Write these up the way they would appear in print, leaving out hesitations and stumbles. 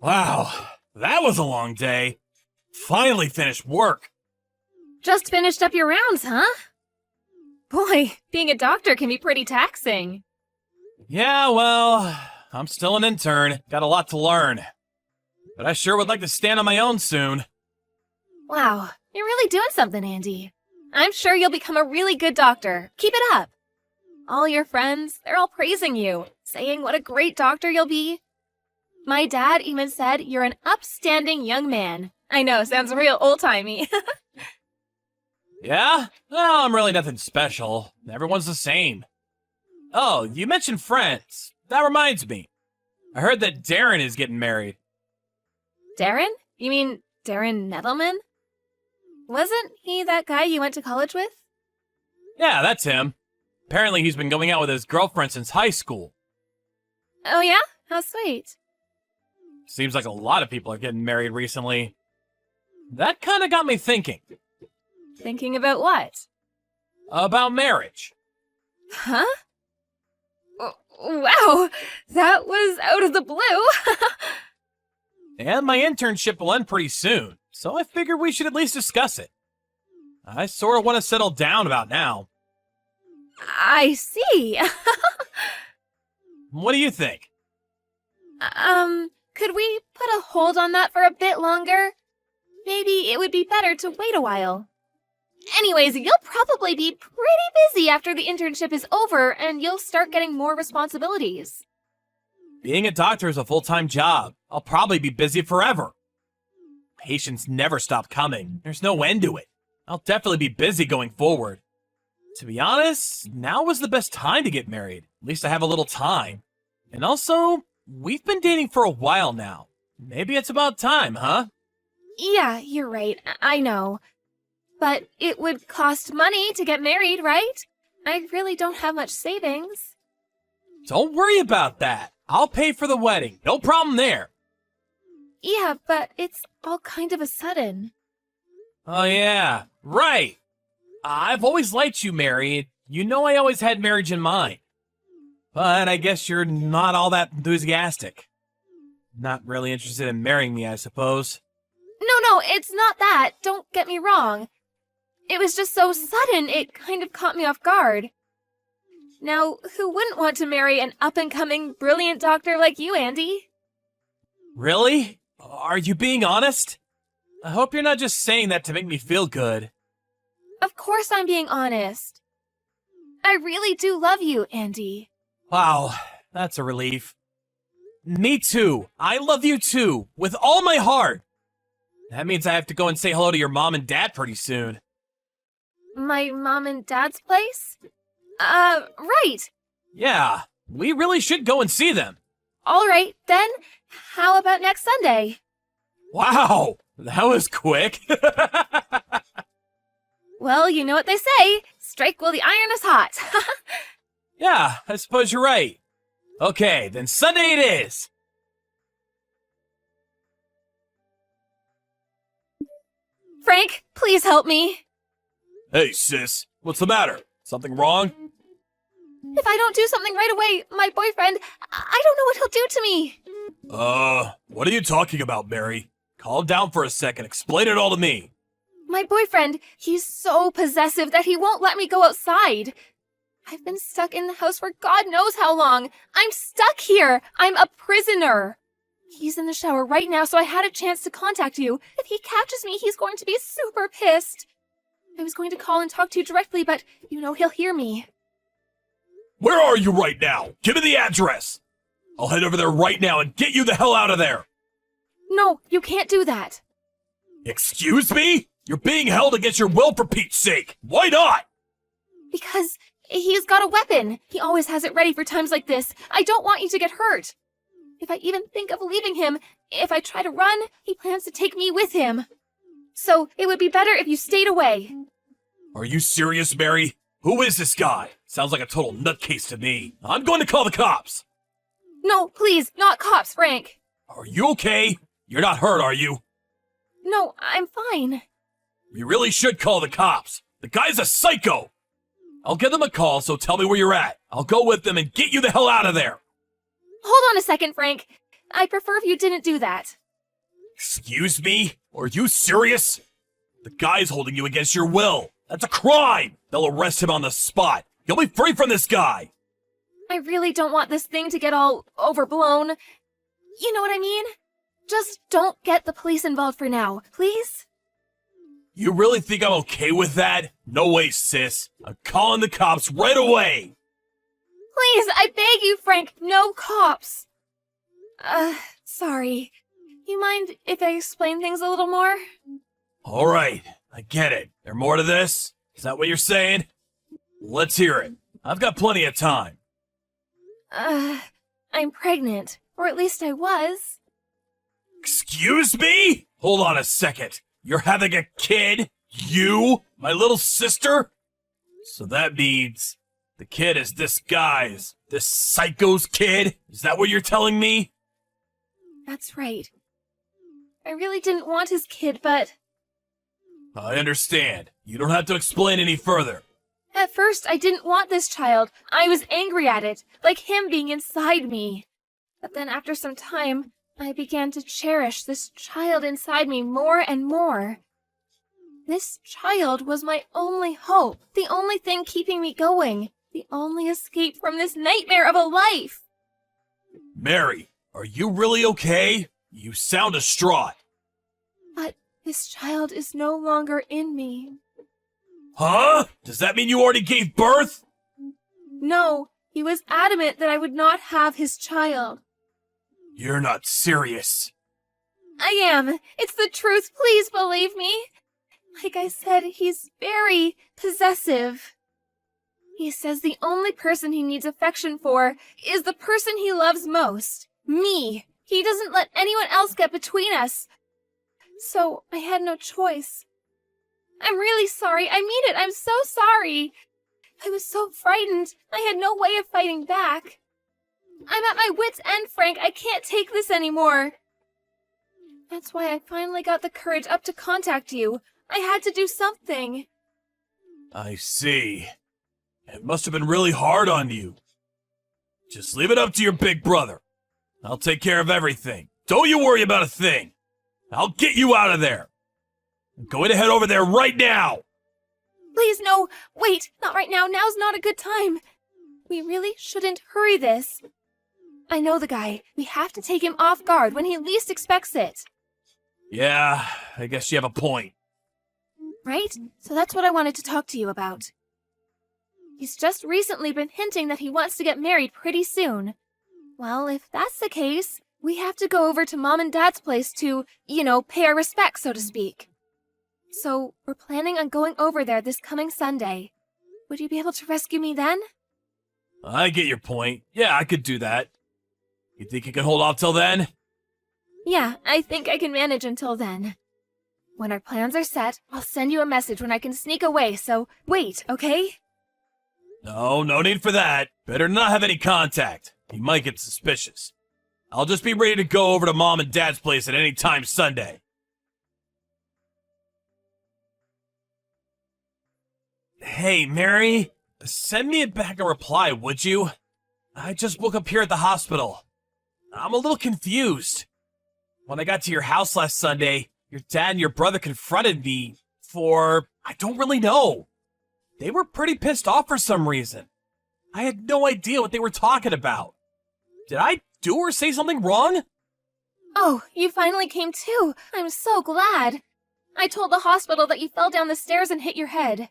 Wow, that was a long day. Finally finished work. Just finished up your rounds, huh? Boy, being a doctor can be pretty taxing. Yeah, well, I'm still an intern. Got a lot to learn. But I sure would like to stand on my own soon. Wow, you're really doing something, Andy. I'm sure you'll become a really good doctor. Keep it up. All your friends, they're all praising you, saying what a great doctor you'll be. My dad even said you're an upstanding young man. I know, sounds real old-timey. Yeah? Well, I'm really nothing special. Everyone's the same. Oh, you mentioned friends. That reminds me. I heard that Darren is getting married. Darren? You mean Darren Nettleman? Wasn't he that guy you went to college with? Yeah, that's him. Apparently he's been going out with his girlfriend since high school. Oh yeah? How sweet. Seems like a lot of people are getting married recently. That kind of got me thinking. Thinking about what? About marriage. Huh? Wow, that was out of the blue. And my internship will end pretty soon, so I figured we should at least discuss it. I sort of want to settle down about now. I see. What do you think? Could we put a hold on that for a bit longer? Maybe it would be better to wait a while. Anyways, you'll probably be pretty busy after the internship is over and you'll start getting more responsibilities. Being a doctor is a full-time job. I'll probably be busy forever. Patients never stop coming. There's no end to it. I'll definitely be busy going forward. To be honest, now was the best time to get married. At least I have a little time. And also, we've been dating for a while now. Maybe it's about time, huh? Yeah, you're right. I know. But it would cost money to get married, right? I really don't have much savings. Don't worry about that. I'll pay for the wedding. No problem there. Yeah, but it's all kind of a sudden. Oh yeah, right. I've always liked you, Mary. You know I always had marriage in mind. But I guess you're not all that enthusiastic. Not really interested in marrying me, I suppose. No, it's not that. Don't get me wrong. It was just so sudden, it kind of caught me off guard. Now, who wouldn't want to marry an up-and-coming, brilliant doctor like you, Andy? Really? Are you being honest? I hope you're not just saying that to make me feel good. Of course I'm being honest. I really do love you, Andy. Wow, that's a relief. Me too. I love you too, with all my heart. That means I have to go and say hello to your mom and dad pretty soon. My mom and dad's place? Right. Yeah, we really should go and see them. All right, then. How about next Sunday? Wow, that was quick. Well, you know what they say. Strike while the iron is hot. Yeah, I suppose you're right. Okay, then Sunday it is. Frank, please help me. Hey, sis, what's the matter? Something wrong? If I don't do something right away, my boyfriend, I don't know what he'll do to me. What are you talking about, Mary? Calm down for a second, explain it all to me. My boyfriend, he's so possessive that he won't let me go outside. I've been stuck in the house for God knows how long. I'm stuck here. I'm a prisoner. He's in the shower right now, so I had a chance to contact you. If he catches me, he's going to be super pissed. I was going to call and talk to you directly, but you know he'll hear me. Where are you right now? Give me the address. I'll head over there right now and get you the hell out of there. No, you can't do that. Excuse me? You're being held against your will for Pete's sake. Why not? Because he's got a weapon. He always has it ready for times like this. I don't want you to get hurt. If I even think of leaving him, if I try to run, he plans to take me with him. So it would be better if you stayed away. Are you serious, Mary? Who is this guy? Sounds like a total nutcase to me. I'm going to call the cops. No, please, not cops, Frank. Are you okay? You're not hurt, are you? No, I'm fine. We really should call the cops. The guy's a psycho. I'll give them a call, so tell me where you're at. I'll go with them and get you the hell out of there. Hold on a second, Frank. I'd prefer if you didn't do that. Excuse me? Are you serious? The guy's holding you against your will. That's a crime! They'll arrest him on the spot. You'll be free from this guy! I really don't want this thing to get all overblown. You know what I mean? Just don't get the police involved for now, please? You really think I'm okay with that? No way, sis. I'm calling the cops right away! Please, I beg you, Frank, no cops. Sorry. You mind if I explain things a little more? Alright, I get it. There more to this? Is that what you're saying? Let's hear it. I've got plenty of time. I'm pregnant. Or at least I was. Excuse me? Hold on a second. You're having a kid? You? My little sister? So that means the kid is this guy's, this psycho's kid? Is that what you're telling me? That's right. I really didn't want his kid, but... I understand. You don't have to explain any further. At first, I didn't want this child. I was angry at it, like him being inside me. But then after some time, I began to cherish this child inside me more and more. This child was my only hope, the only thing keeping me going, the only escape from this nightmare of a life. Mary, are you really okay? You sound distraught. But this child is no longer in me. Huh? Does that mean you already gave birth? No, he was adamant that I would not have his child. You're not serious. I am. It's the truth. Please believe me. Like I said, he's very possessive. He says the only person he needs affection for is the person he loves most, me. He doesn't let anyone else get between us. So I had no choice. I'm really sorry. I mean it. I'm so sorry. I was so frightened. I had no way of fighting back. I'm at my wit's end, Frank. I can't take this anymore. That's why I finally got the courage up to contact you. I had to do something. I see. It must have been really hard on you. Just leave it up to your big brother. I'll take care of everything. Don't you worry about a thing. I'll get you out of there. I'm going to head over there right now. Please, no. Wait, not right now. Now's not a good time. We really shouldn't hurry this. I know the guy. We have to take him off guard when he least expects it. Yeah, I guess you have a point. Right? So that's what I wanted to talk to you about. He's just recently been hinting that he wants to get married pretty soon. Well, if that's the case, we have to go over to Mom and Dad's place to, pay our respects, so to speak. So, we're planning on going over there this coming Sunday. Would you be able to rescue me then? I get your point. Yeah, I could do that. You think you can hold off till then? Yeah, I think I can manage until then. When our plans are set, I'll send you a message when I can sneak away, so wait, okay? No need for that. Better not have any contact. He might get suspicious. I'll just be ready to go over to Mom and Dad's place at any time Sunday. Hey, Mary, send me back a reply, would you? I just woke up here at the hospital. I'm a little confused. When I got to your house last Sunday, your dad and your brother confronted me for... I don't really know. They were pretty pissed off for some reason. I had no idea what they were talking about. Did I do or say something wrong? Oh, you finally came to. I'm so glad. I told the hospital that you fell down the stairs and hit your head.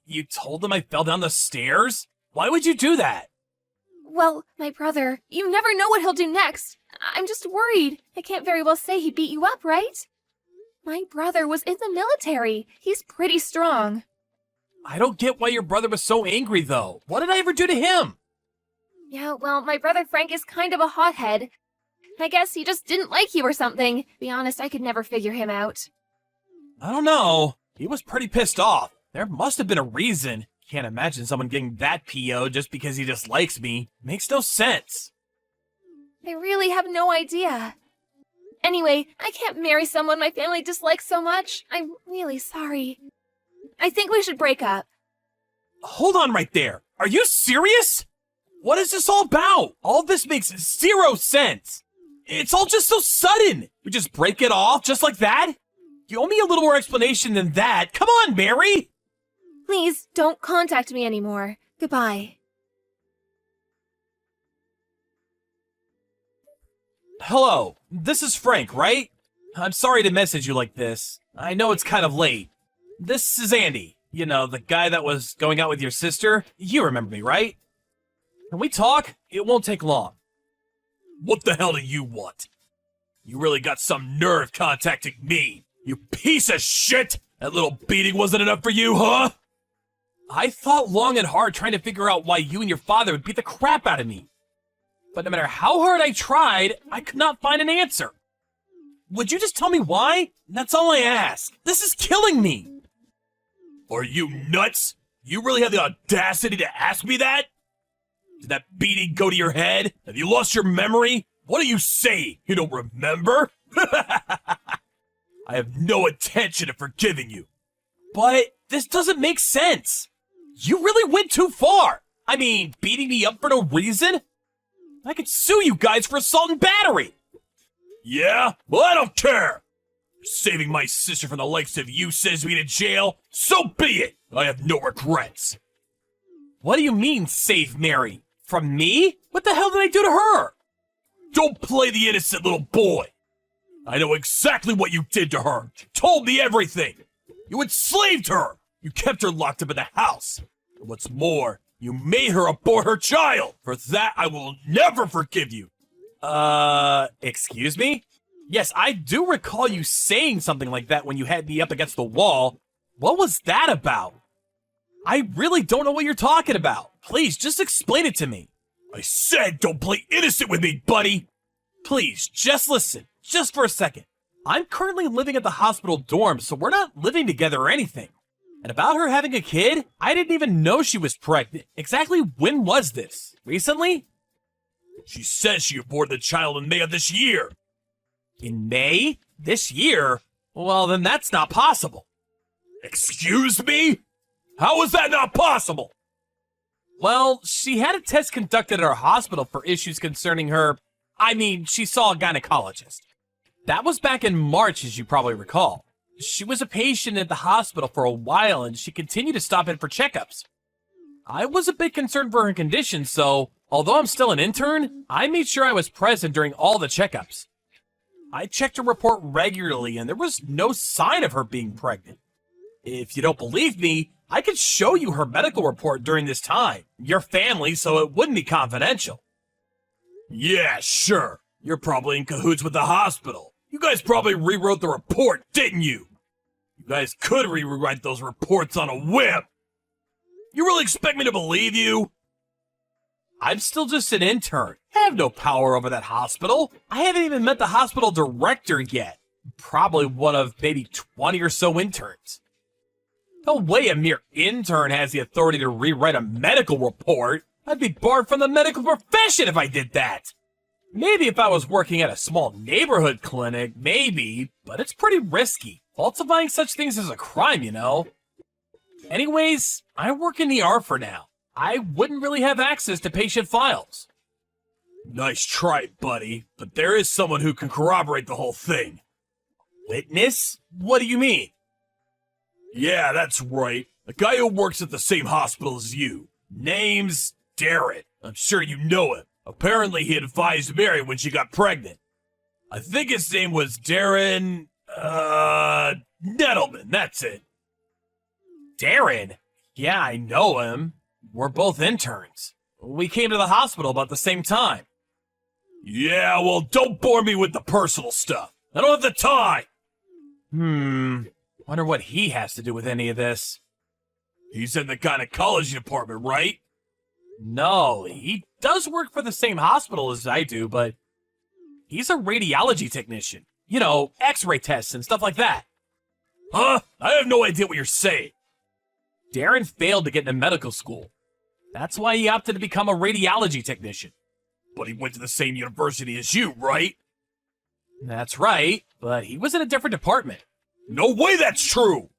You told them I fell down the stairs? Why would you do that? Well, my brother, you never know what he'll do next. I'm just worried. I can't very well say he beat you up, right? My brother was in the military. He's pretty strong. I don't get why your brother was so angry, though. What did I ever do to him? Yeah, well, my brother Frank is kind of a hothead. I guess he just didn't like you or something. Be honest, I could never figure him out. I don't know. He was pretty pissed off. There must have been a reason. Can't imagine someone getting that PO just because he dislikes me. Makes no sense. I really have no idea. Anyway, I can't marry someone my family dislikes so much. I'm really sorry. I think we should break up. Hold on right there. Are you serious? What is this all about? All this makes zero sense. It's all just so sudden. We just break it off just like that? You owe me a little more explanation than that. Come on, Mary! Please, don't contact me anymore. Goodbye. Hello, this is Frank, right? I'm sorry to message you like this. I know it's kind of late. This is Andy. You know, the guy that was going out with your sister. You remember me, right? Can we talk? It won't take long. What the hell do you want? You really got some nerve contacting me, you piece of shit! That little beating wasn't enough for you, huh? I thought long and hard trying to figure out why you and your father would beat the crap out of me. But no matter how hard I tried, I could not find an answer. Would you just tell me why? That's all I ask. This is killing me. Are you nuts? You really have the audacity to ask me that? Did that beating go to your head? Have you lost your memory? What do you say? You don't remember? I have no intention of forgiving you. But this doesn't make sense. You really went too far. I mean, beating me up for no reason? I could sue you guys for assault and battery. Yeah? Well, I don't care. Saving my sister from the likes of you sends me to jail. So be it. I have no regrets. What do you mean, save Mary? From me? What the hell did I do to her? Don't play the innocent little boy. I know exactly what you did to her. She told me everything. You enslaved her. You kept her locked up in the house. And what's more, you made her abort her child. For that, I will never forgive you. Excuse me? Yes, I do recall you saying something like that when you had me up against the wall. What was that about? I really don't know what you're talking about. Please, just explain it to me. I said don't play innocent with me, buddy. Please, just listen, just for a second. I'm currently living at the hospital dorm, so we're not living together or anything. And about her having a kid, I didn't even know she was pregnant. Exactly when was this? Recently? She says she aborted the child in May of this year. In May? This year? Well, then that's not possible. Excuse me? How is that not possible? Well, she had a test conducted at our hospital for issues concerning her. She saw a gynecologist. That was back in March, as you probably recall. She was a patient at the hospital for a while, and she continued to stop in for checkups. I was a bit concerned for her condition, so although I'm still an intern, I made sure I was present during all the checkups. I checked her report regularly, and there was no sign of her being pregnant. If you don't believe me, I could show you her medical report during this time. Your family, so it wouldn't be confidential. Yeah, sure. You're probably in cahoots with the hospital. You guys probably rewrote the report, didn't you? You guys could rewrite those reports on a whim. You really expect me to believe you? I'm still just an intern. I have no power over that hospital. I haven't even met the hospital director yet. Probably one of maybe 20 or so interns. No way a mere intern has the authority to rewrite a medical report. I'd be barred from the medical profession if I did that. Maybe if I was working at a small neighborhood clinic, maybe, but it's pretty risky. Falsifying such things is a crime, you know. Anyways, I work in the ER for now. I wouldn't really have access to patient files. Nice try, buddy, but there is someone who can corroborate the whole thing. Witness? What do you mean? Yeah, that's right. A guy who works at the same hospital as you. Name's Darren. I'm sure you know him. Apparently he advised Mary when she got pregnant. I think his name was Darren, Nettleman, that's it. Darren? Yeah, I know him. We're both interns. We came to the hospital about the same time. Yeah, well, don't bore me with the personal stuff. I don't have the time. Wonder what he has to do with any of this. He's in the gynecology department, right? No, he does work for the same hospital as I do, but he's a radiology technician. You know, x-ray tests and stuff like that. Huh? I have no idea what you're saying. Darren failed to get into medical school. That's why he opted to become a radiology technician. But he went to the same university as you, right? That's right, but he was in a different department. No way that's true!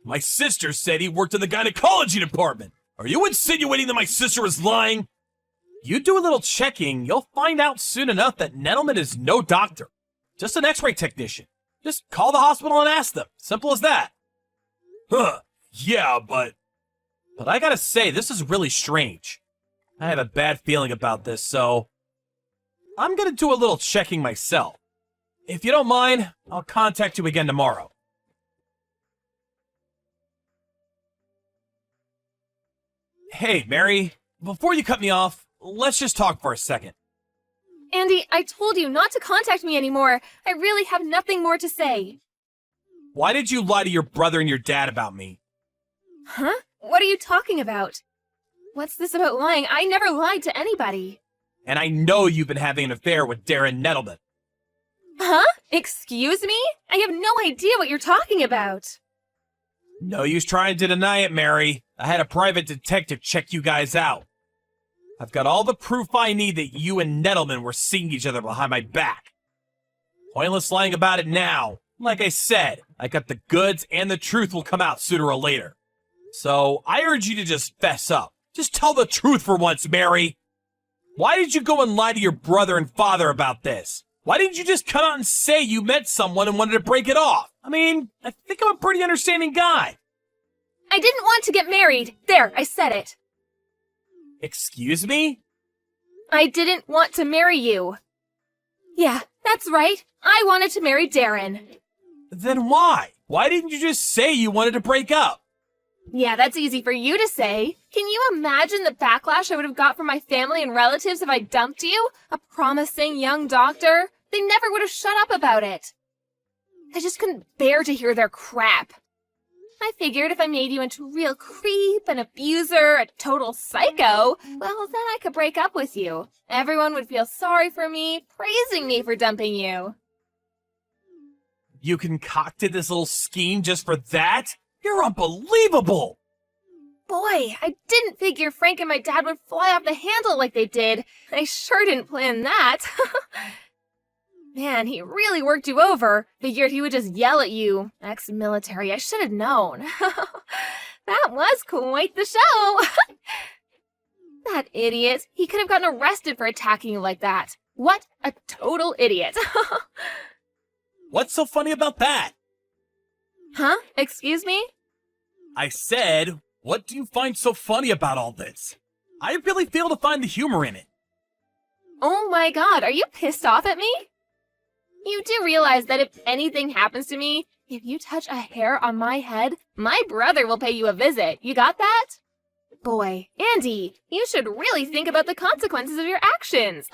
My sister said he worked in the gynecology department. Are you insinuating that my sister is lying? you do a little checking, you'll find out soon enough that Nettleman is no doctor. Just an x-ray technician. Just call the hospital and ask them. Simple as that. Huh, yeah, but I gotta say, this is really strange. I have a bad feeling about this, so I'm gonna do a little checking myself. If you don't mind, I'll contact you again tomorrow. Hey, Mary, before you cut me off, let's just talk for a second. Andy, I told you not to contact me anymore. I really have nothing more to say. Why did you lie to your brother and your dad about me? Huh? What are you talking about? What's this about lying? I never lied to anybody. And I know you've been having an affair with Darren Nettleman. Huh? Excuse me? I have no idea what you're talking about. No use trying to deny it, Mary. I had a private detective check you guys out. I've got all the proof I need that you and Nettleman were seeing each other behind my back. Pointless lying about it now. Like I said, I got the goods and the truth will come out sooner or later. So I urge you to just fess up. Just tell the truth for once, Mary. Why did you go and lie to your brother and father about this? Why didn't you just come out and say you met someone and wanted to break it off? I mean, I think I'm a pretty understanding guy. I didn't want to get married. There, I said it. Excuse me? I didn't want to marry you. Yeah, that's right. I wanted to marry Darren. Then why? Why didn't you just say you wanted to break up? Yeah, that's easy for you to say. Can you imagine the backlash I would have got from my family and relatives if I dumped you? A promising young doctor? They never would have shut up about it. I just couldn't bear to hear their crap. I figured if I made you into a real creep, an abuser, a total psycho, well, then I could break up with you. Everyone would feel sorry for me, praising me for dumping you. You concocted this little scheme just for that? You're unbelievable! Boy, I didn't figure Frank and my dad would fly off the handle like they did. I sure didn't plan that. Man, he really worked you over. Figured he would just yell at you. Ex-military, I should have known. That was quite the show. That idiot. He could have gotten arrested for attacking you like that. What a total idiot. What's so funny about that? Huh? Excuse me? I said, what do you find so funny about all this? I really fail to find the humor in it. Oh my god, are you pissed off at me? You do realize that if anything happens to me, if you touch a hair on my head, my brother will pay you a visit. You got that? Boy, Andy, you should really think about the consequences of your actions.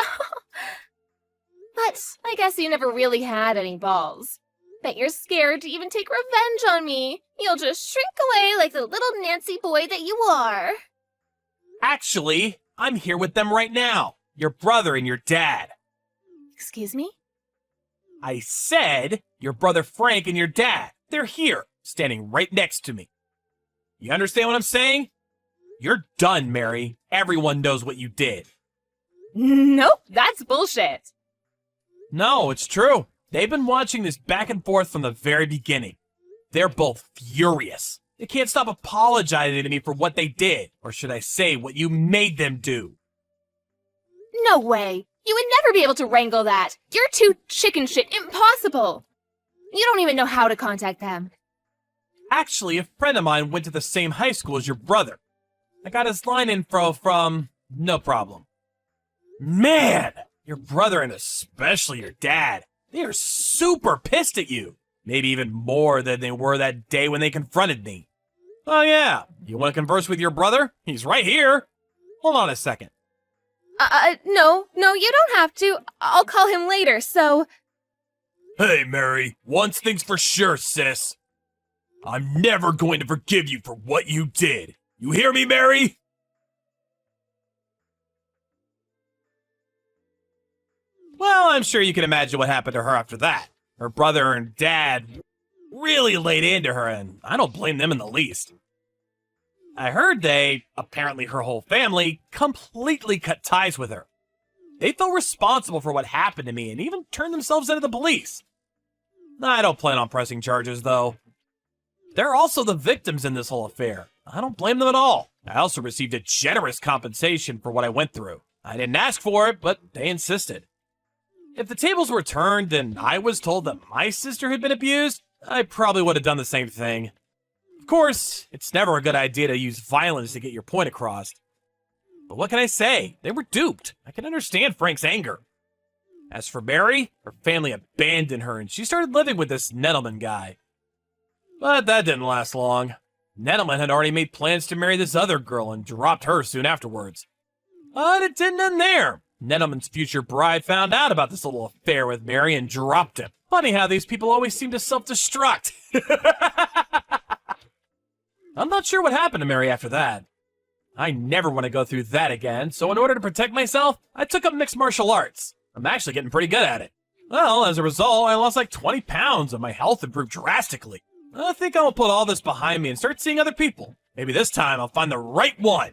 But I guess you never really had any balls. Bet you're scared to even take revenge on me. You'll just shrink away like the little Nancy boy that you are. Actually, I'm here with them right now. Your brother and your dad. Excuse me? I said your brother Frank and your dad. They're here, standing right next to me. You understand what I'm saying? You're done, Mary. Everyone knows what you did. Nope, that's bullshit. No, it's true. They've been watching this back and forth from the very beginning. They're both furious. They can't stop apologizing to me for what they did, or should I say, what you made them do. No way. You would never be able to wrangle that. You're too chicken shit. Impossible. You don't even know how to contact them. Actually, a friend of mine went to the same high school as your brother. I got his line info from No Problem. Man, your brother and especially your dad, they are super pissed at you. Maybe even more than they were that day when they confronted me. Oh yeah, you want to converse with your brother? He's right here. Hold on a second. No, you don't have to. I'll call him later, so... Hey, Mary, one thing's for sure, sis. I'm never going to forgive you for what you did. You hear me, Mary? Well, I'm sure you can imagine what happened to her after that. Her brother and dad really laid into her, and I don't blame them in the least. I heard they, apparently her whole family, completely cut ties with her. They felt responsible for what happened to me and even turned themselves into the police. I don't plan on pressing charges, though. They're also the victims in this whole affair. I don't blame them at all. I also received a generous compensation for what I went through. I didn't ask for it, but they insisted. If the tables were turned and I was told that my sister had been abused, I probably would have done the same thing. Of course, it's never a good idea to use violence to get your point across. But what can I say? They were duped. I can understand Frank's anger. As for Mary, her family abandoned her and she started living with this Nettleman guy. But that didn't last long. Nettleman had already made plans to marry this other girl and dropped her soon afterwards. But it didn't end there. Nettleman's future bride found out about this little affair with Mary and dropped him. Funny how these people always seem to self-destruct. I'm not sure what happened to Mary after that. I never want to go through that again, so in order to protect myself, I took up mixed martial arts. I'm actually getting pretty good at it. Well, as a result, I lost like 20 pounds and my health improved drastically. I think I will put all this behind me and start seeing other people. Maybe this time I'll find the right one.